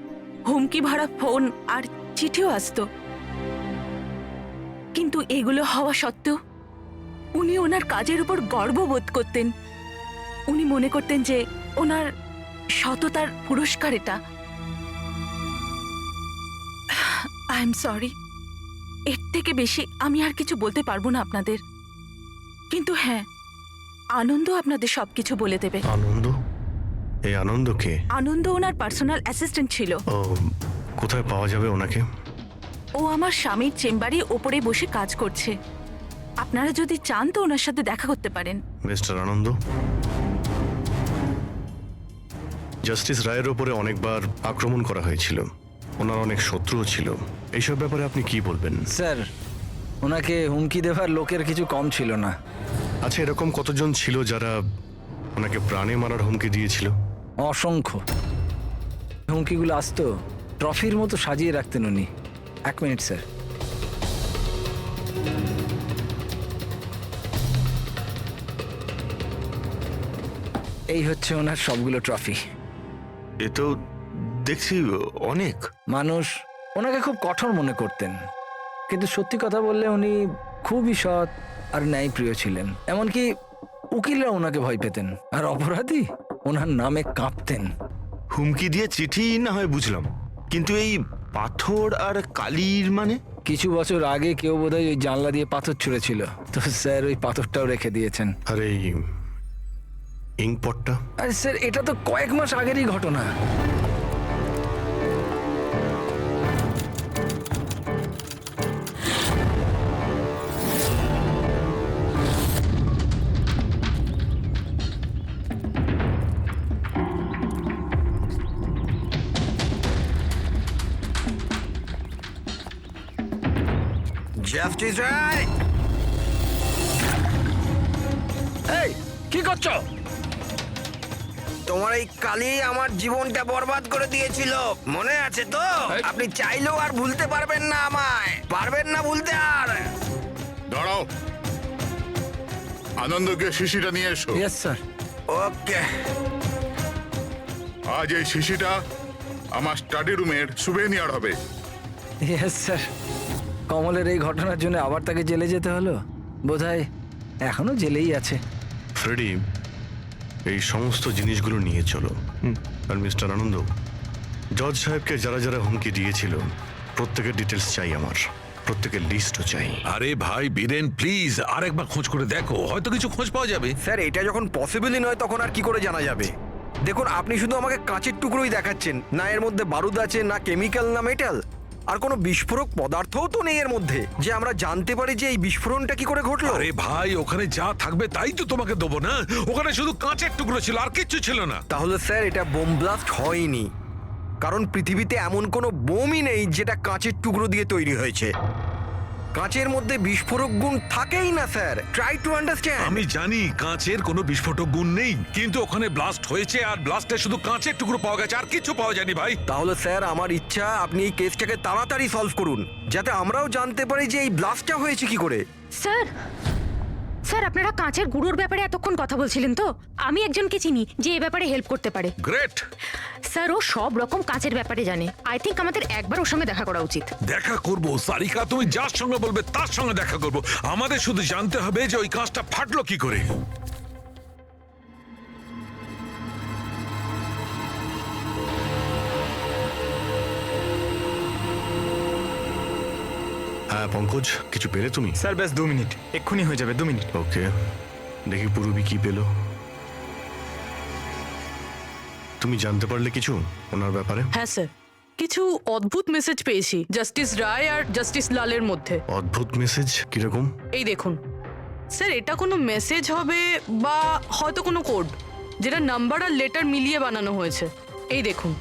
হুমকি ভরা ফোন আর চিঠিও আসতো। কিন্তু এগুলো হওয়া সত্ত্বেও উনি ওনার কাজের উপর গর্ববোধ করতেন। উনি মনে করতেন যে ওনার সততার পুরস্কার এটা। আই এম সরি, এর থেকে বেশি আমি আর কিছু বলতে পারবো না আপনাদের। কিন্তু হ্যাঁ, আনন্দ আপনাদের সবকিছু বলে দেবে। আনন্দ? এই আনন্দ কে? আনন্দ ওনার পার্সোনাল অ্যাসিস্ট্যান্ট ছিল। ও, কোথায় পাওয়া যাবে ওনাকে? ও আমার স্বামীর চেম্বারে ওপরে বসে কাজ করছে। আপনারা যদি চান তো ওনার সাথে দেখা করতে পারেন। মিস্টার আনন্দ, জাস্টিস রায়ের ওপরে অনেকবার আক্রমণ করা হয়েছিল, ওনার অনেক শত্রুও ছিল। এইসব ব্যাপারে আপনি কি বলবেন? স্যার, ওনাকে হুমকি দেওয়ার লোকের কিছু কম ছিল না। আচ্ছা, এরকম কতজন ছিল যারা ওনাকে প্রাণে মারার হুমকি দিয়েছিল? অসংখ্য। হুমকিগুলো আসতো ট্রফির মতো সাজিয়ে রাখতেন উনি। এক মিনিট স্যার। এই হচ্ছে ওনার সবগুলো ট্রফি। এ তো দেখছি অনেক। মানুষ ওনাকে খুব কঠোর মনে করতেন, কিন্তু সত্যি কথা বললে উনি খুবই সৎ আর ন্যায়প্রিয় ছিলেন। এমনকি উকিলরা ওনাকে ভয় পেতেন, আর অপরাধী ওনার নামে কাঁপতেন। হুমকি দিয়ে চিঠি না হয় বুঝলাম, কিন্তু এই পাথর আর কালির মানে? কিছু বছর আগে কেউ বোধহয় ওই জানলা দিয়ে পাথর ছুঁড়েছিল, তো স্যার ওই পাথরটাও রেখে দিয়েছেন। আর এই ইঙ্কপটটা? আরে স্যার, এটা তো কয়েক মাস আগেরই ঘটনা। জাস্টিস রায়! এই কি করছো? তোমার এই কালি আমার জীবনটা বরবাদ করে দিয়েছিল, মনে আছে তো? আপনি চাইলেও আর ভুলতে পারবেন না আমায়, পারবেন না ভুলতে আর। দাঁড়াও, আনন্দকে শিশিটা নিয়ে এসো। Yes sir. ওকে। আজ এই শিশিটা আমার স্টাডি রুমের সুভেনিয়ার হবে। Yes sir. কমলের এই ঘটনার জন্য আবার তাকে জেলে যেতে হলো, বোধহয় এখনো জেলেই আছে। ফ্রেডি, এই সমস্ত জিনিসগুলো নিয়ে চলো। আর মিস্টার আনন্দ, জজ সাহেবকে যারা যারা হুমকি দিয়েছিল প্রত্যেকের ডিটেলস চাই আমার, প্রত্যেকের লিস্টও চাই। আরে ভাই বীরেন, প্লিজ আরেকবার খোঁজ করে দেখো, হয়তো কিছু খোঁজ পাওয়া যাবে। স্যার, এটা যখন পসিবলই নয় তখন আর কি করে জানা যাবে? দেখুন, আপনি শুধু আমাকে কাঁচের টুকরোই দেখাচ্ছেন, না এর মধ্যে বারুদ আছে, না কেমিক্যাল, না মেটাল, আর কোনো বিস্ফোরক পদার্থও তো নেই এর মধ্যে, যে আমরা জানতে পারি যে এই বিস্ফোরণটা কি করে ঘটলো। আরে ভাই, ওখানে যা থাকবে তাই তো তোমাকে দেবো না। ওখানে শুধু কাঁচের টুকরো ছিল, আর কিচ্ছু ছিল না। তাহলে স্যার এটা বোম ব্লাস্ট হয়নি, কারণ পৃথিবীতে এমন কোনো বোমই নেই যেটা কাঁচের টুকরো দিয়ে তৈরি হয়েছে। কাঁচের মধ্যে বিস্ফোরক গুণ থাকেই না স্যার, ট্রাই টু আন্ডারস্ট্যান্ড। আমি জানি কাঁচের কোনো বিস্ফোটক গুণ নেই, কিন্তু ওখানে ব্লাস্ট হয়েছে আর ব্লাস্টে শুধু কাঁচের টুকরো পাওয়া গেছে, আর কিছু পাওয়া যায়নি ভাই। তাহলে স্যার আমার ইচ্ছা আপনি এই কেসটাকে তাড়াতাড়ি সলভ করুন, যাতে আমরাও জানতে পারি যে এই ব্লাস্টটা হয়েছে কি করে। স্যার, স্যার আপনারা কাঁচের গুঁড়োর ব্যাপারে এতক্ষণ কথা বলছিলেন তো? আমি একজনকে চিনি যে এ ব্যাপারে হেল্প করতে পারে। গ্রেট। স্যার, ও সব রকম কাঁচের ব্যাপারে জানে। আই থিঙ্ক আমাদের একবার ওর সঙ্গে দেখা করা উচিত। দেখা করব সারিকা, তুমি যার সঙ্গে বলবে তার সঙ্গে দেখা করব। আমাদের শুধু জানতে হবে যে ওই কাঁচটা ফাটলো কি করে। হ্যাঁ পঙ্কজ, কিছু পেলে তুমি? স্যার ব্যাস 2 মিনিট, এক্ষুনি হয়ে যাবে 2 মিনিট। ওকে, দেখি পূর্বী কি পেলো। তুমি জানতে পারলে কিছু ওনার ব্যাপারে? হ্যাঁ স্যার, কিছু অদ্ভুত মেসেজ পেয়েছি জাস্টিস রায় আর জাস্টিস লালের মধ্যে। অদ্ভুত মেসেজ কিরকম? এই দেখুন স্যার, এটা কোনো মেসেজ হবে বা হয়তো কোনো কোড, যেটা নাম্বার আর লেটার মিলিয়ে বানানো হয়েছে। এই দেখুন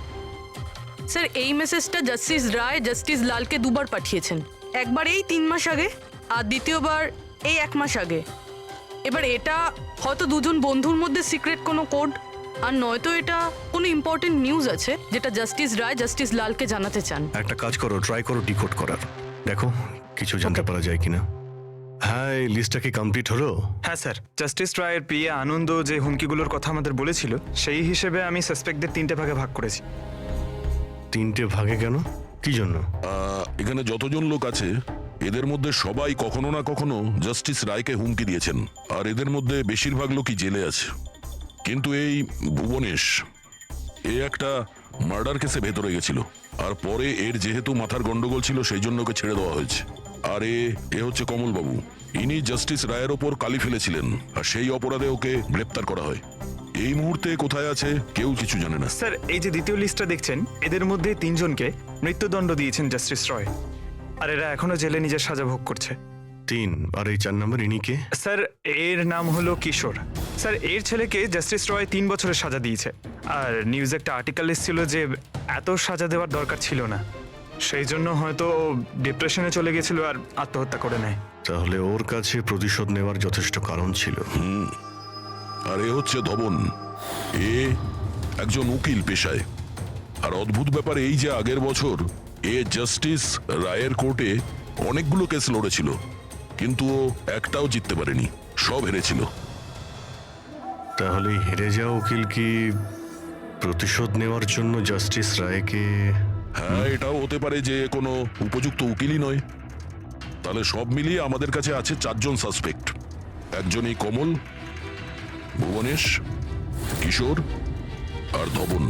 স্যার, এই মেসেজটা জাস্টিস রায় জাস্টিস লালকে দুবার পাঠিয়েছেন, একবার এই 3 মাস আগে আর দ্বিতীয়বার এই 1 মাস আগে। এবার এটা হয়তো দুজন বন্ধুর মধ্যে সিক্রেট কোনো কোড, আর নয়তো এটা কোনো ইম্পর্টেন্ট নিউজ আছে যেটা জাস্টিস রায় জাস্টিস লালকে জানাতে চান। একটা কাজ করো, ট্রাই করো ডিকোড করার, দেখো কিছু জানতে পারা যায় কিনা। হ্যাঁ, এই লিস্টটা কি কমপ্লিট হলো? হ্যাঁ স্যার, জাস্টিস রায়ের পিএ আনন্দ যে হুমকিগুলোর কথা আমাদের বলেছিল, সেই হিসেবে আমি সাসপেক্টদের 3টে ভাগে ভাগ করেছি। 3টে ভাগে কেন, কি জন্য? এখানে যতজন লোক আছে এদের মধ্যে সবাই কখনো না কখনো জাস্টিস রায়কে হুমকি দিয়েছেন, আর এদের মধ্যে বেশিরভাগ লোকই জেলে আছে। কিন্তু এই ভুবনেশ, এ একটা মার্ডার কেসে ভেতরে গেছিল, আর পরে এর যেহেতু মাথার গন্ডগোল ছিল সেই জন্য ওকে ছেড়ে দেওয়া হয়েছে। আর এ হচ্ছে কমলবাবু, ইনি জাস্টিস রায়ের ওপর কালি ফেলেছিলেন, আর সেই অপরাধে ওকে গ্রেপ্তার করা হয়। এই মুহূর্তে কোথায় আছে কেউ কিছু জানে না। স্যার, এই যে দ্বিতীয় লিস্টটা দেখছেন, এদের মধ্যে 3 জনকে মৃত্যুদণ্ড দিয়েছেন জাস্টিস রয়, আর এরা এখনো জেলে নিজের সাজা ভোগ করছে। 3, আর এই 4 নম্বর ইনি কে? স্যার, এর নাম হলো কিশোর। স্যার, এর ছেলেকে জাস্টিস রয় 3 বছরের সাজা দিয়েছে, আর নিউজে একটা আর্টিকেল এসেছিল যে এত সাজা দেওয়ার দরকার ছিল না, সেই জন্য হয়তো ডিপ্রেশনে চলে গেছিল আর আত্মহত্যা করে নেয়। তাহলে ওর কাছে প্রতিশোধ নেওয়ার যথেষ্ট কারণ ছিল। আর এ হচ্ছে ধবন, এ একজন উকিল পেশায়। আর অদ্ভুত ব্যাপার এই যে আগের বছর এ জাস্টিস রায়ের কোর্টে অনেকগুলো কেস লড়েছিল, কিন্তু ও একটাও জিততে পারেনি, সব হেরেছিল। তাহলে হেরে যাওয়া উকিল কি প্রতিশোধ নেওয়ার জন্য জাস্টিস রায়কে? হ্যাঁ, এটাও হতে পারে যে কোনো উপযুক্ত উকিলই নয়। তাহলে সব মিলিয়ে আমাদের কাছে আছে 4 জন সাসপেক্ট। একজনই কমল, ভুবনেশ, কিশোর আর ধবন।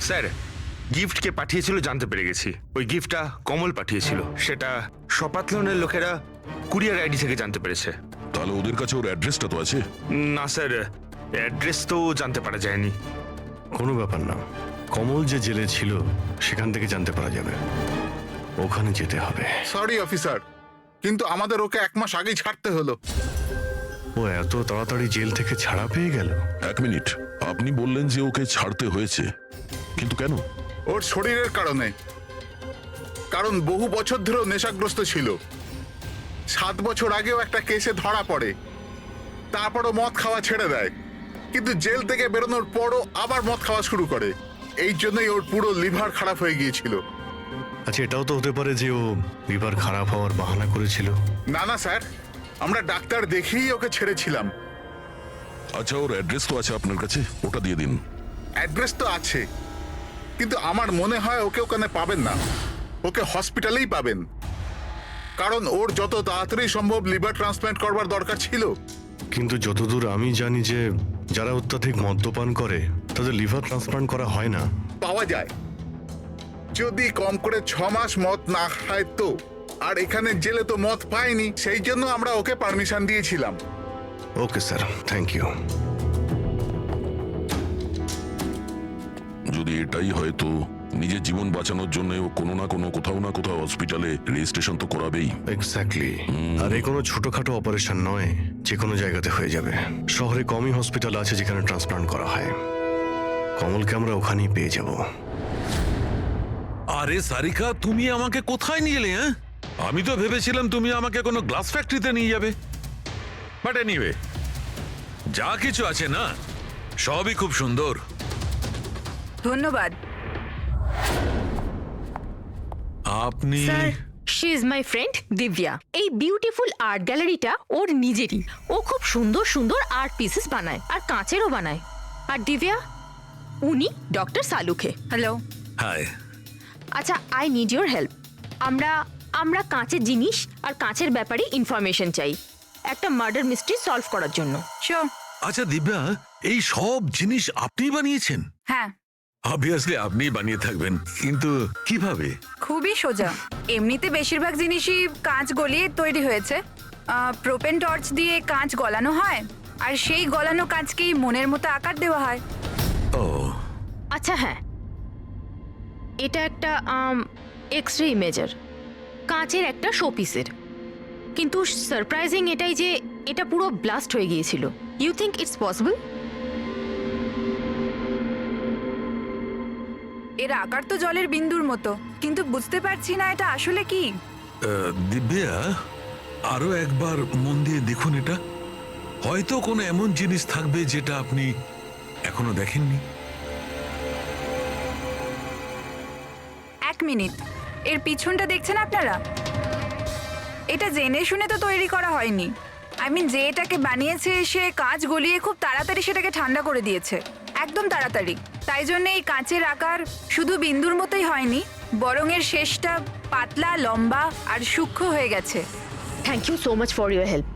স্যার, গিফটকে পাঠিয়েছিল জানতে পেরে গেছি। ওই গিফটটা কমল পাঠিয়েছিল, সেটা সপাতলনের লোকেরা কুরিয়ার আইডি থেকে জানতে পেরেছে। তাহলে ওদের কাছে ওর অ্যাড্রেসটা তো আছে? না স্যার, অ্যাড্রেস তো জানতে পারা যায়নি। কোনো ব্যাপার না, কমল যে জেলে ছিল সেখান থেকে জানতে পারা যাবে, ওখানে যেতে হবে। সরি অফিসার, কিন্তু আমাদের ওকে 1 মাস আগেই ছাড়তে হলো। ও এত তাড়াতাড়ি জেল থেকে ছাড়া পেয়ে গেল? 1 মিনিট, আপনি বললেন যে ওকে ছাড়তে হয়েছে, কিন্তু কেন? ওর শরীরের কারণে, কারণ বহু বছর ধরেও নেশাগ্রস্ত ছিল। 7 বছর আগেও একটা কেসে ধরা পড়ে, তারপরও মদ খাওয়া ছেড়ে দেয়। কিন্তু জেল থেকে বেরোনোর পরও আবার মদ খাওয়া শুরু করে। এই জন্যই ওর পুরো লিভার খারাপ হয়ে গিয়েছিল। আচ্ছা, এটাও তো হতে পারে যে ও লিভার খারাপ হওয়ার বাহানা করেছিল। না না স্যার, আমরা ডাক্তার দেখেই ওকে ছেড়েছিলাম। আচ্ছা, ওর অ্যাড্রেস তো আছে আপনার কাছে, ওটা দিয়ে দিন। অ্যাড্রেস তো আছে, কিন্তু আমার মনে হয় ওকে ওখানে পাবেন না, ওকে হসপিটালেই পাবেন। কারণ ওর যত তাড়াতাড়ি সম্ভব লিভার ট্রান্সপ্ল্যান্ট করবার দরকার ছিল। কিন্তু যতদূর আমি জানি যে যারা অত্যাধিক মদ্যপান করে তাদের লিভার ট্রান্সপ্লান্ট করা হয় না। পাওয়া যায়, যদি কম করে 6 মাস মদ না খায় তো। আর এখানে জেলে তো মদ পায়নি, সেই জন্য আমরা ওকে পারমিশন দিয়েছিলাম। Okay sir, thank you. যদি এটাই হয় তো নিজের জীবন বাঁচানোর জন্য ও কোনো না কোনো কোথাও না কোথাও হসপিটালে রেজিস্ট্রেশন তো করাবেই। এক্স্যাক্টলি। আর এই কোনো ছোটখাটো অপারেশন নয়, যে কোনো জায়গাতে হয়ে যাবে। শহরে কমই হসপিটাল আছে যেখানে ট্রান্সপ্লান্ট করা হয়। কমলকে আমরা ওখানেই পেয়ে যাব। আরে সারিকা, তুমি আমাকে কোথায় নিয়ে এলে? হ্যাঁ, আমি তো ভেবেছিলাম তুমি আমাকে কোনো গ্লাস ফ্যাক্টরিতে নিয়ে যাবে। বাট এনিওয়ে, যা কিছু আছে না সবই খুব সুন্দর। ধন্যবাদ। আপনি sir, she is my friend Divya. এই বিউটিফুল আর্ট গ্যালারিটা ওর নিজেরই। ও খুব সুন্দর সুন্দর আর্ট পিসেস বানায় আর কাঁচেরও বানায়। আর দিব্যা, উনি ডক্টর সালুখে। হ্যালো। হাই। আচ্ছা, আই নিড ইউর হেল্প। আমরা কাঁচের জিনিস আর কাঁচের ব্যাপারে ইনফরমেশন চাই একটা মার্ডার মিস্ট্রি সলভ করার জন্য। শিওর। আচ্ছা দিব্যা, এই সব জিনিস আপনি বানিয়েছেন? হ্যাঁ, অবভিয়াসলি আপনি বানিয়ে থাকবেন, কিন্তু কিভাবে? খুবই সোজা। এমনিতে বেশিরভাগ জিনিসই কাঁচ গলিয়ে তৈরি হয়েছে। প্রোপেন টর্চ দিয়ে কাঁচ গলানো হয়, আর সেই গলানো কাঁচকেই মনের মতো আকার দেওয়া হয়। ও আচ্ছা, হ্যাঁ, এটা একটা এক্স রে ইমেজার, কাঁচের একটা শোপিসের। কিন্তু সারপ্রাইজিং এটাই যে এটা পুরো ব্লাস্ট হয়ে গিয়েছিল। You think it's possible? এর আকার তো জলের বিন্দুর মতো, কিন্তু বুঝতে পারছি না এটা আসলে কি। দিব্যা, আরো একবার মন দিয়ে দেখুন এটা। হয়তো কোনো এমন জিনিস থাকবে যেটা আপনি এখনো দেখেননি। 1 মিনিট, এর পিছনটা দেখছেন আপনারা? এটা জেনে শুনে তো তৈরি করা হয়নি। আই মিন, যে এটাকে বানিয়েছে সে কাঁচ গলিয়ে খুব তাড়াতাড়ি সেটাকে ঠান্ডা করে দিয়েছে, একদম তাড়াতাড়ি। তাই জন্য এই কাঁচের আকার শুধু বিন্দুর মতোই হয়নি, বরং এর শেষটা পাতলা, লম্বা আর সূক্ষ্ম হয়ে গেছে। Thank you so much for your help.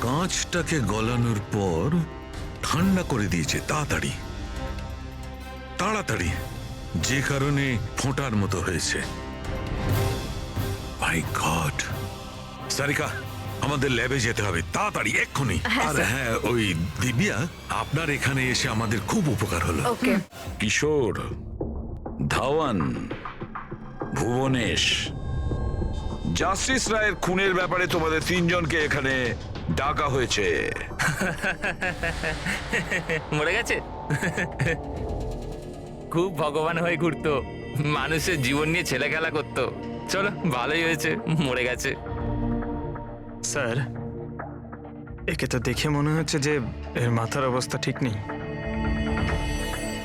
কাঁচটাকে গলানোর পর ঠান্ডা করে দিয়েছে তাড়াতাড়ি তাড়াতাড়ি, যে কারণে ফোঁটার মতো হয়েছে। মাই গড! সারিকা, আমাদের ল্যাবে যেতে হবে তাড়াতাড়ি, এক্ষুনি। আর হ্যাঁ, ওই দিব্যা, আপনার এখানে এসে আমাদের খুব উপকার হলো। ওকে। কিশোর, ধাওয়ান, ভুবনেশ, জাস্টিস রায়ের খুনের ব্যাপারে তোমাদের 3 জনকে এখানে ডাকা হয়েছে। মরে গেছে? খুব ভগবান হয়ে ঘুরতো, মানুষের জীবন নিয়ে ছেলে খেলা করতো। চলো, ভালোই হয়েছে মরে গেছে। স্যার, একে তো দেখে মনে হচ্ছে যে এর মাথার অবস্থা ঠিক নেই।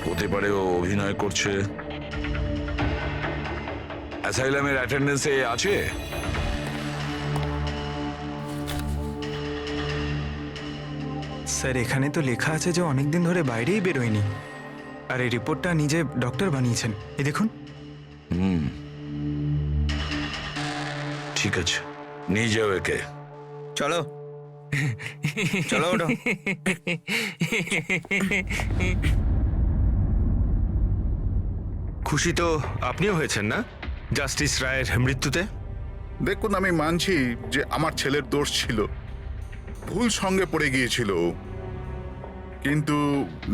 হতে পারে ও অভিনয় করছে। অ্যাসাইলামের অ্যাটেন্ডেন্সে আছে? স্যার, এখানে তো লেখা আছে যে অনেকদিন ধরে বাইরেই বেরোয়নি, আর এই রিপোর্টটা নিজে ডক্টর বানিয়েছেন। এই দেখুন। ঠিক আছে, নিয়ে যাও একে। চলো চলো, ওঠো। খুশি তো আপনিও হয়েছেন না জাস্টিস রায়ের মৃত্যুতে? দেখুন, আমি মানছি যে আমার ছেলের দোষ ছিল, ভুল সঙ্গে পড়ে গিয়েছিল। কিন্তু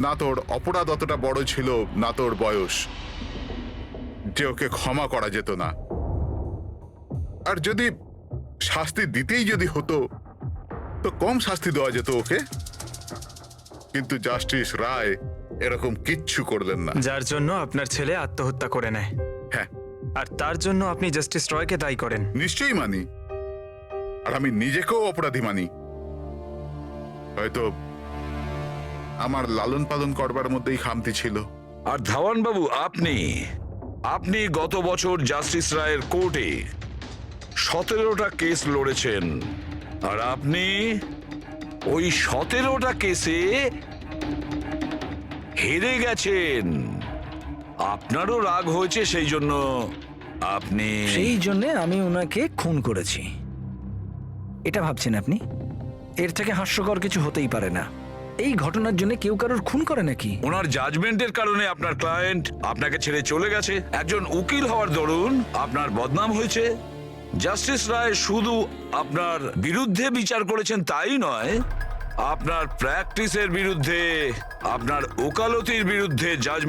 না তোর অপরাধ অতটা বড় ছিল, না তোর বয়স, যে ওকে ক্ষমা করা যেত না। আর যদি শাস্তি দিতেই যদি হতো তো কম শাস্তি দেওয়া যেত ওকে। কিন্তু জাস্টিস রায় এরকম কিচ্ছু করলেন না। যার জন্য আপনার ছেলে আত্মহত্যা করে নেয়। হ্যাঁ, আর তার জন্য আপনি জাস্টিস রয়কে দায়ী করেন। নিশ্চয়ই মানি, আর আমি নিজেকেও অপরাধী মানি। হয়তো আমার লালন পালন করবার মধ্যেই খামতি ছিল। আর ধাওয়ান বাবু, আপনি আপনি গত বছর জাস্টিস রায়ের কোর্টে 17টা কেস লড়েছেন, আর আপনি ওই 17টা কেসে হেরে গেছেন। আপনারও রাগ হয়েছে, সেই জন্য আপনি সেই জন্যে আমি ওনাকে খুন করেছি, এটা ভাবছেন আপনি? এর থেকে হাস্যকর কিছু হতেই পারে না। এই ঘটনার জন্য কেউ কারোর খুন করে নাকি? ওনার জাজমেন্টের কারণে আপনার ক্লায়েন্ট আপনাকে ছেড়ে চলে গেছে। একজন উকিল হওয়ার দরুন আপনার বদনাম হয়েছে। জাস্টিস রায় শুধু আপনার বিরুদ্ধে বিচার করেছেন তাই নয়, আপনার প্র্যাকটিসের বিরুদ্ধে, আপনার ওকালতির বিরুদ্ধে জাজমেন্ট